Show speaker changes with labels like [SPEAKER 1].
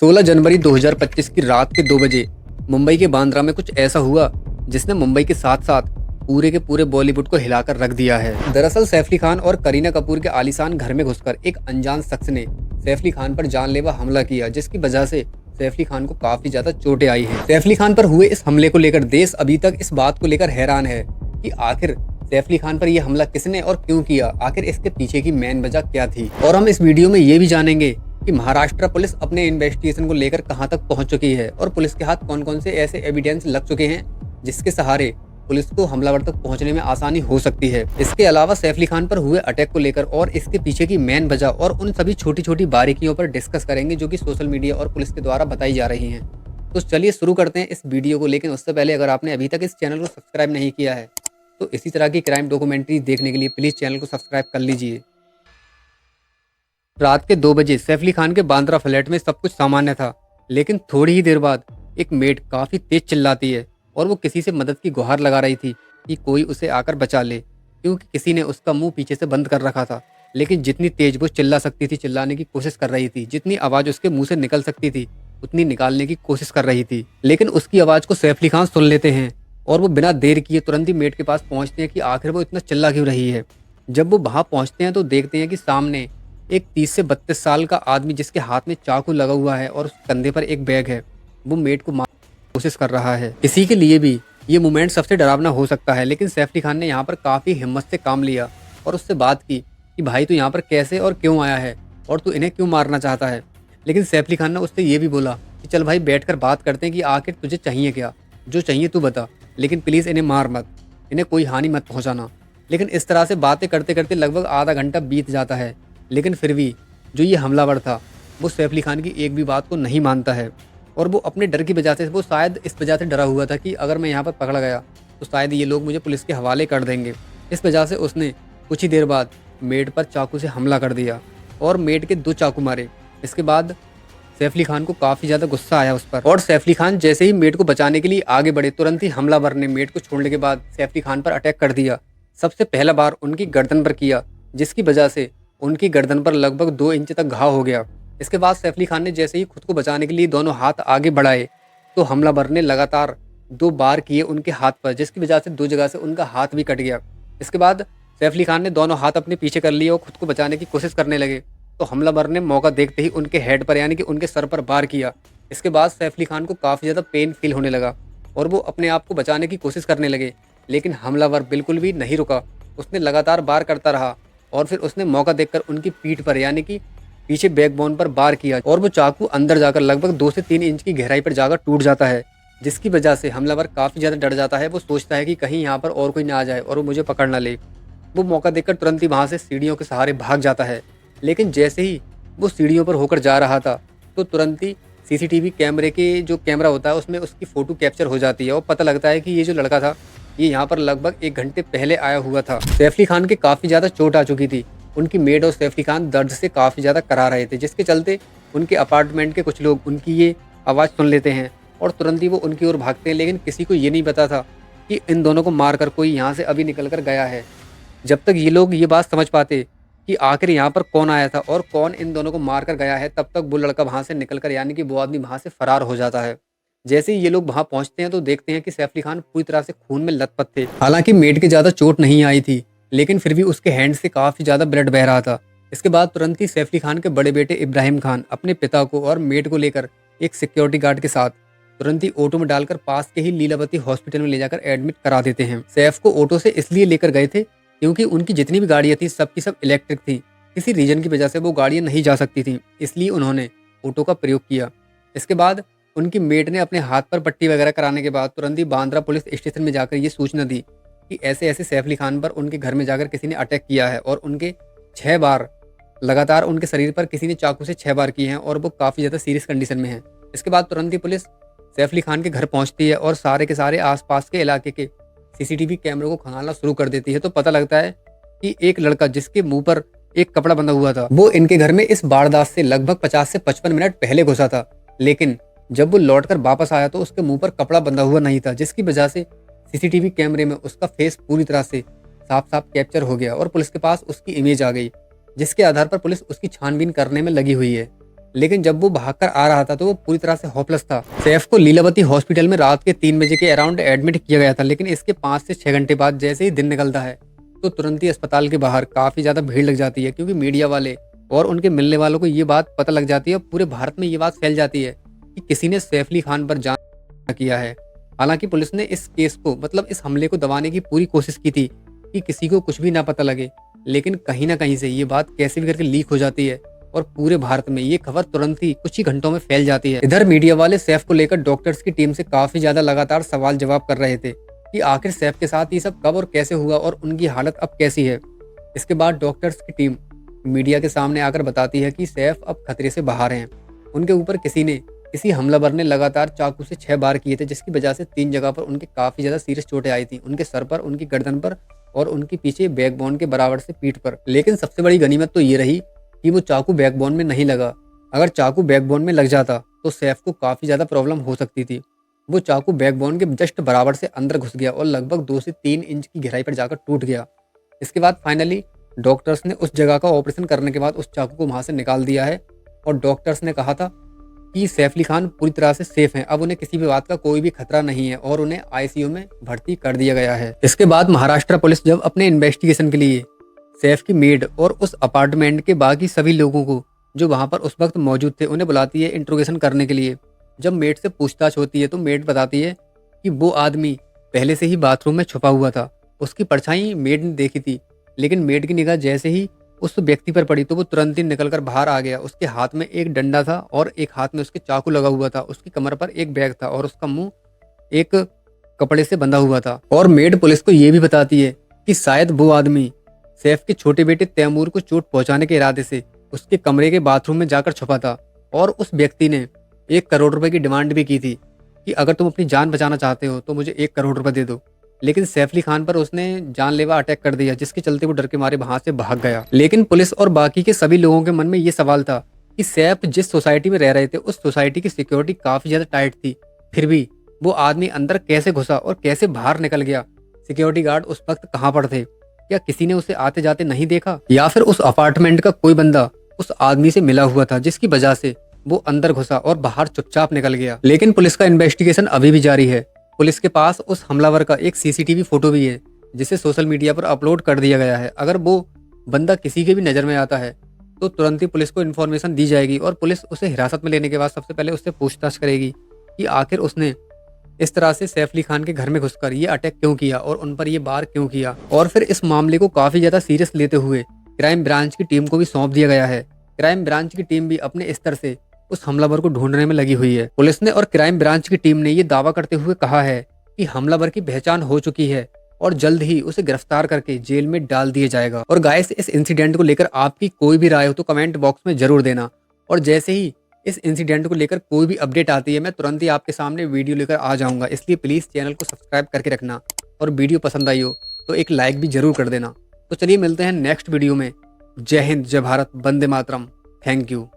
[SPEAKER 1] 16 जनवरी 2025 की रात के 2 बजे मुंबई के बांद्रा में कुछ ऐसा हुआ जिसने मुंबई के साथ साथ पूरे के पूरे बॉलीवुड को हिलाकर रख दिया है। दरअसल सैफ अली खान और करीना कपूर के आलीशान घर में घुसकर एक अनजान शख्स ने सैफ अली खान पर जानलेवा हमला किया, जिसकी वजह से सैफ अली खान को काफी ज्यादा चोटें आई हैं। सैफ अली खान पर हुए इस हमले को लेकर देश अभी तक इस बात को लेकर हैरान है कि आखिर सैफ अली खान पर यह हमला किसने और क्यों किया, आखिर इसके पीछे की मेन वजह क्या थी। और हम इस वीडियो में ये भी जानेंगे कि महाराष्ट्र पुलिस अपने इन्वेस्टिगेशन को लेकर कहां तक पहुंच चुकी है और पुलिस के हाथ कौन कौन से ऐसे एविडेंस लग चुके हैं जिसके सहारे पुलिस को हमलावर तक पहुंचने में आसानी हो सकती है। इसके अलावा सैफ अली खान पर हुए अटैक को लेकर और इसके पीछे की मेन वजह और उन सभी छोटी छोटी बारीकियों पर डिस्कस करेंगे जो कि सोशल मीडिया और पुलिस के द्वारा बताई जा रही हैं। तो चलिए शुरू करते हैं इस वीडियो को, लेकिन उससे पहले अगर आपने अभी तक इस चैनल को सब्सक्राइब नहीं किया है तो इसी तरह की क्राइम डॉक्यूमेंट्री देखने के लिए प्लीज चैनल को सब्सक्राइब कर लीजिए। रात के 2 बजे सैफ अली खान के बांद्रा फ्लैट में सब कुछ सामान्य था, लेकिन थोड़ी ही देर बाद एक मेड काफी तेज चिल्लाती है और वो किसी से मदद की गुहार लगा रही थी कि कोई उसे आकर बचा ले, क्योंकि किसी ने उसका मुंह पीछे से बंद कर रखा था। लेकिन जितनी तेज वो चिल्ला सकती थी चिल्लाने की कोशिश कर रही थी, जितनी आवाज उसके मुंह से निकल सकती थी उतनी निकालने की कोशिश कर रही थी। लेकिन उसकी आवाज को सैफ अली खान सुन लेते हैं और वो बिना देर किए तुरंत ही मेड के पास पहुंचते हैं कि आखिर वो इतना चिल्ला क्यों रही है। जब वो वहां पहुंचते हैं तो देखते हैं कि सामने एक 30 से 32 साल का आदमी जिसके हाथ में चाकू लगा हुआ है और उसके कंधे पर एक बैग है, वो मेड को मारने की कोशिश कर रहा है। किसी के लिए भी ये मोमेंट सबसे डरावना हो सकता है, लेकिन सैफ अली खान ने यहाँ पर काफी हिम्मत से काम लिया और उससे बात की कि भाई तू यहाँ पर कैसे और क्यों आया है और तू इन्हें क्यों मारना चाहता है। लेकिन सैफ अली खान ने उससे ये भी बोला कि चल भाई बैठकर बात करते हैं कि आखिर तुझे चाहिए क्या, जो चाहिए तू बता, लेकिन प्लीज इन्हें मार मत, इन्हें कोई हानि मत पहुंचाना। लेकिन इस तरह से बातें करते करते लगभग आधा घंटा बीत जाता है, लेकिन फिर भी जो ये हमलावर था वो सैफ अली खान की एक भी बात को नहीं मानता है और वो अपने डर की वजह से, वो शायद इस वजह से डरा हुआ था कि अगर मैं यहाँ पर पकड़ा गया तो शायद ये लोग मुझे पुलिस के हवाले कर देंगे। इस वजह से उसने कुछ ही देर बाद मेड पर चाकू से हमला कर दिया और मेड के 2 चाकू मारे। इसके बाद सैफ अली खान को काफ़ी ज़्यादा गुस्सा आया उस पर और सैफ अली खान जैसे ही मेड को बचाने के लिए आगे बढ़े, तुरंत ही हमलावर ने मेड को छोड़ने के बाद सैफ अली खान पर अटैक कर दिया। सबसे पहला बार उनकी गर्दन पर किया, जिसकी वजह से उनकी गर्दन पर लगभग 2 इंच तक घाव हो गया। इसके बाद सैफ अली खान ने जैसे ही खुद को बचाने के लिए दोनों हाथ आगे बढ़ाए तो हमलावर ने लगातार 2 बार किए उनके हाथ पर, जिसकी वजह से 2 जगह से उनका हाथ भी कट गया। इसके बाद सैफ अली खान ने दोनों हाथ अपने पीछे कर लिए और खुद को बचाने की कोशिश करने लगे तो हमलावर ने मौका देखते ही उनके हेड पर यानी कि उनके सर पर वार किया। इसके बाद सैफ अली खान को काफ़ी ज़्यादा पेन फील होने लगा और वो अपने आप को बचाने की कोशिश करने लगे, लेकिन हमलावर बिल्कुल भी नहीं रुका। उसने लगातार वार करता रहा और फिर उसने मौका देखकर उनकी पीठ पर यानी कि पीछे बैकबोन पर वार किया और वो चाकू अंदर जाकर लगभग 2 से 3 इंच की गहराई पर जाकर टूट जाता है, जिसकी वजह से हमलावर काफ़ी ज़्यादा डर जाता है। वो सोचता है कि कहीं यहाँ पर और कोई ना आ जाए और वो मुझे पकड़ ना ले। वो मौका देखकर तुरंत ही वहाँ से सीढ़ियों के सहारे भाग जाता है, लेकिन जैसे ही वो सीढ़ियों पर होकर जा रहा था तो तुरंत ही सीसीटीवी कैमरे के जो कैमरा होता है उसमें उसकी फ़ोटो कैप्चर हो जाती है और पता लगता है कि ये जो लड़का था ये यहाँ पर लगभग 1 घंटे पहले आया हुआ था। सैफ अली खान के काफ़ी ज़्यादा चोट आ चुकी थी, उनकी मेड और सैफ अली खान दर्द से काफ़ी ज़्यादा करा रहे थे, जिसके चलते उनके अपार्टमेंट के कुछ लोग उनकी ये आवाज़ सुन लेते हैं और तुरंत ही वो उनकी ओर भागते हैं। लेकिन किसी को ये नहीं पता था कि इन दोनों को मारकर कोई यहाँ से अभी निकल कर गया है। जब तक ये लोग ये बात समझ पाते कि आखिर यहाँ पर कौन आया था और कौन इन दोनों को मार कर गया है, तब तक वो लड़का वहाँ से निकल कर यानी कि वो आदमी वहाँ से फरार हो जाता है। जैसे ही ये लोग वहाँ पहुँचते हैं तो देखते हैं कि सैफ अली खान पूरी तरह से खून में लथपथ थे। हालांकि मेड के ज़्यादा चोट नहीं आई थी, लेकिन फिर भी उसके हैंड से काफ़ी ज़्यादा ब्लड बह रहा था। इसके बाद तुरंत ही सैफ अली खान के बड़े बेटे इब्राहिम खान अपने पिता को और मेड को लेकर एक सिक्योरिटी गार्ड के साथ तुरंत ही ऑटो में डालकर पास के ही लीलावती हॉस्पिटल में ले जाकर एडमिट करा देते हैं। सैफ को ऑटो से इसलिए लेकर गए थे क्योंकि उनकी जितनी भी गाड़ियाँ थी सब की सब इलेक्ट्रिक थी। किसी रीजन की वजह से वो गाड़ियाँ नहीं जा सकती थी, इसलिए उन्होंने ऑटो का प्रयोग किया। इसके बाद उनकी मेड ने अपने हाथ पर पट्टी वगैरह कराने के बाद तुरंत ही बांद्रा पुलिस स्टेशन में जाकर ये सूचना दी कि ऐसे ऐसे सैफ अली खान पर उनके घर में जाकर किसी ने अटैक किया है और उनके 6 बार लगातार उनके शरीर पर किसी ने चाकू से 6 बार किए हैं और वो काफ़ी ज़्यादा सीरियस कंडीशन में है। इसके बाद तुरंत ही पुलिस सैफ अली खान के घर पहुंचती है और सारे के सारे आसपास के इलाके के सीसीटीवी कैमरों को खंगालना शुरू कर देती है। तो पता लगता है कि एक लड़का जिसके मुंह पर एक कपड़ा बंधा हुआ था वो इनके घर में इस वारदात से लगभग 50 से 55 मिनट पहले घुसा था, लेकिन जब वो लौटकर वापस आया तो उसके मुंह पर कपड़ा बंधा हुआ नहीं था, जिसकी वजह से सीसीटीवी कैमरे में उसका फेस पूरी तरह से साफ साफ कैप्चर हो गया और पुलिस के पास उसकी इमेज आ गई, जिसके आधार पर पुलिस उसकी छानबीन करने में लगी हुई है। लेकिन जब वो भागकर आ रहा था तो वो पूरी तरह से होपलेस था। सैफ को लीलावती हॉस्पिटल में रात के 3 बजे के अराउंड एडमिट किया गया था, लेकिन इसके 5 से 6 घंटे बाद जैसे ही दिन निकलता है तो तुरंत ही अस्पताल के बाहर काफी ज्यादा भीड़ लग जाती है, क्योंकि मीडिया वाले और उनके मिलने वालों को ये बात पता लग जाती है और पूरे भारत में ये बात फैल जाती है कि किसी ने सैफ अली खान पर जान किया है। हालांकि पुलिस ने इस केस को मतलब इस हमले को दबाने की पूरी कोशिश की थी कि किसी को कुछ भी ना पता लगे, लेकिन कहीं ना कहीं से ये बात कैसे भी करके लीक हो जाती है और पूरे भारत में ये खबर तुरंत ही कुछ ही घंटों में फैल जाती है। इधर मीडिया वाले सैफ को लेकर डॉक्टर्स की टीम से काफी ज्यादा लगातार सवाल जवाब कर रहे थे कि आखिर सैफ के साथ ये सब कब और कैसे हुआ और उनकी हालत अब कैसी है। इसके बाद डॉक्टर्स की टीम मीडिया के सामने आकर बताती है कि सैफ अब खतरे से बाहर हैं। उनके ऊपर किसी हमलावर ने लगातार चाकू से 6 बार किए थे, जिसकी वजह से 3 जगह पर उनके काफी ज्यादा सीरियस चोटें आई थी, उनके सर पर, उनकी गर्दन पर और उनके पीछे बैकबोन के बराबर से पीठ पर। लेकिन सबसे बड़ी गनीमत तो ये रही कि वो चाकू बैकबोन में नहीं लगा। अगर चाकू बैकबोन में लग जाता तो सैफ को काफी ज्यादा प्रॉब्लम हो सकती थी। वो चाकू बैकबोन के जस्ट बराबर से अंदर घुस गया और लगभग 2 से 3 इंच की गहराई पर जाकर टूट गया। इसके बाद फाइनली डॉक्टर्स ने उस जगह का ऑपरेशन करने के बाद उस चाकू को वहां से निकाल दिया है और डॉक्टर्स ने कहा था कि सैफ अली खान पूरी तरह से सेफ हैं। अब उन्हें किसी भी बात का कोई भी खतरा नहीं है और उन्हें आईसीयू में भर्ती कर दिया गया है। इसके बाद महाराष्ट्र पुलिस जब अपने इन्वेस्टिगेशन के लिए सैफ की मेड और उस अपार्टमेंट के बाकी सभी लोगों को जो वहां पर उस वक्त मौजूद थे उन्हें बुलाती है इंट्रोगेशन करने के लिए। जब मेड से पूछताछ होती है तो मेड बताती है कि वो आदमी पहले से ही बाथरूम में छुपा हुआ था, उसकी परछाई मेड ने देखी थी, लेकिन मेड की निगाह जैसे ही उस व्यक्ति पर पड़ी तो वो तुरंत ही निकलकर बाहर आ गया। उसके हाथ में एक डंडा था और एक हाथ में उसके चाकू लगा हुआ था, उसकी कमर पर एक बैग था और उसका मुंह एक कपड़े से बंधा हुआ था। और मेड पुलिस को ये भी बताती है कि शायद वो आदमी सैफ के छोटे बेटे तैमूर को चोट पहुंचाने के इरादे से उसके कमरे के बाथरूम में जाकर छुपा था और उस व्यक्ति ने 1 करोड़ रुपए की डिमांड भी की थी कि अगर तुम अपनी जान बचाना चाहते हो तो मुझे 1 करोड़ रुपए दे दो। लेकिन सैफ अली खान पर उसने जानलेवा अटैक कर दिया, जिसके चलते वो डर के मारे वहां से भाग गया। लेकिन पुलिस और बाकी के सभी लोगों के मन में ये सवाल था कि सैफ जिस सोसाइटी में रह रहे थे उस सोसाइटी की सिक्योरिटी काफी ज्यादा टाइट थी, फिर भी वो आदमी अंदर कैसे घुसा और कैसे बाहर निकल गया। सिक्योरिटी गार्ड उस वक्त कहाँ पर थे? क्या किसी ने उसे आते जाते नहीं देखा, या फिर उस अपार्टमेंट का कोई बंदा उस आदमी से मिला हुआ था जिसकी वजह से वो अंदर घुसा और बाहर चुपचाप निकल गया। लेकिन पुलिस का इन्वेस्टिगेशन अभी भी जारी है। पुलिस के पास उस हमलावर का एक सीसीटीवी फोटो भी है जिसे सोशल मीडिया पर अपलोड कर दिया गया है। अगर वो बंदा किसी के भी नजर में आता है तो तुरंत ही पुलिस को इन्फॉर्मेशन दी जाएगी और पुलिस उसे हिरासत में लेने के बाद सबसे पहले उससे पूछताछ करेगी कि आखिर उसने इस तरह से सैफ अली खान के घर में घुसकर ये अटैक क्यों किया और उन पर ये वार क्यों किया। और फिर इस मामले को काफी ज्यादा सीरियस लेते हुए क्राइम ब्रांच की टीम को भी सौंप दिया गया है। क्राइम ब्रांच की टीम भी अपने स्तर से उस हमलावर को ढूंढने में लगी हुई है। पुलिस ने और क्राइम ब्रांच की टीम ने ये दावा करते हुए कहा है कि हमलावर की पहचान हो चुकी है और जल्द ही उसे गिरफ्तार करके जेल में डाल दिया जाएगा। और गाइस, इस इंसिडेंट को लेकर आपकी कोई भी राय हो तो कमेंट बॉक्स में जरूर देना। और जैसे ही इस इंसिडेंट को लेकर कोई भी अपडेट आती है मैं तुरंत ही आपके सामने वीडियो लेकर आ जाऊंगा। इसलिए प्लीज चैनल को सब्सक्राइब करके रखना और वीडियो पसंद आई हो तो एक लाइक भी जरूर कर देना। तो चलिए मिलते हैं नेक्स्ट वीडियो में। जय हिंद, जय भारत, वंदे मातरम। Thank you.